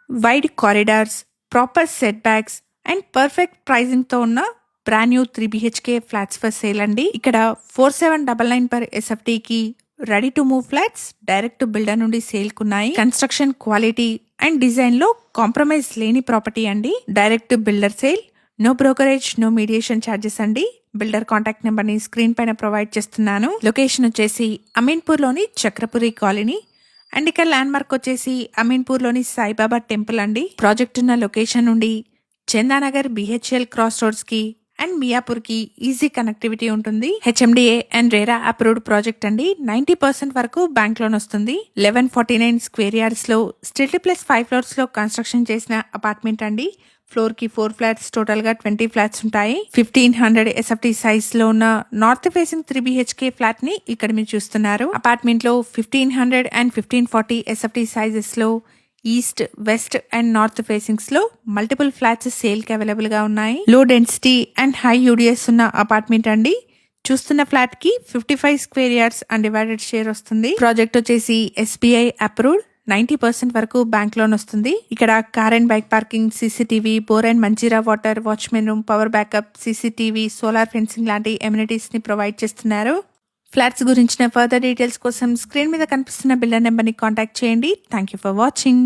Wide corridors, proper setbacks and perfect pricing తో ఉన్న brand new 3 BHK flats for sale అండి. ఇక్కడ 4799 per SFT కి ready to move flats direct builder నుండి sale కున్నాయి. Construction quality and design లో compromise లేని property అండి. Direct builder sale, no brokerage, no mediation charges అండి. బిల్డర్ కాంటాక్ట్ నెంబర్ ని స్క్రీన్ పైన ప్రొవైడ్ చేస్తున్నాను. లొకేషన్ వచ్చేసి అమీన్పూర్ లోని చక్రపురి కాలనీ అండ్ ఇక్కడ ల్యాండ్ మార్క్ వచ్చేసి అమీన్పూర్ లోని సాయిబాబా టెంపుల్ అండి. ప్రాజెక్ట్ ఉన్న లొకేషన్ నుండి చందానగర్ BHL క్రాస్ రోడ్స్ కి అండ్ మియాపూర్ కి ఈజీ కనెక్టివిటీ ఉంటుంది. HMDA and RERA approved project అండి. 90% వరకు బ్యాంక్ లోన్ వస్తుంది. 1149 స్క్వేర్ యార్డ్స్ లో స్ట్రిక్ట్లీ ప్లస్ 5 ఫ్లోర్స్ లో కన్స్ట్రక్షన్ చేసిన అపార్ట్మెంట్ అండి. ఫ్లోర్ కి 4 ఫ్లాట్స్, టోటల్ గా 20 ఫ్లాట్స్ ఉంటాయి. 1500 SFT సైజ్ లో ఉన్న నార్త్ ఫేసింగ్ 3 BHK ఫ్లాట్ ని ఇక్కడ మీరు చూస్తున్నారు. అపార్ట్మెంట్ లో 1500 అండ్ 1540 SFT సైజెస్ లో east, west and north facings లో మల్టిపుల్ ఫ్లాట్స్ సేల్ కి అవైలబుల్ గా ఉన్నాయి. Low density and high UDS ఉన్న అపార్ట్మెంట్ అండి. చూస్తున్న ఫ్లాట్ కి 55 స్క్వేర్ యార్డ్స్ అన్డివైడెడ్ షేర్ వస్తుంది. ప్రాజెక్ట్ వచ్చేసి SBI అప్రూవ్డ్. 90% వరకు బ్యాంక్ లోన్ వస్తుంది. ఇక్కడ car and bike parking, CCTV, bore and Manjira water, watchman room, power backup, CCTV, solar fencing లాంటి ఎమ్యూనిటీస్ ని ప్రొవైడ్ చేస్తున్నారు. ఫ్లాట్స్ గురించిన ఫర్దర్ డీటెయిల్స్ కోసం స్క్రీన్ మీద కనిపిస్తున్న బిల్డర్ నెంబర్ ని కాంటాక్ట్ చేయండి. Thank you for watching.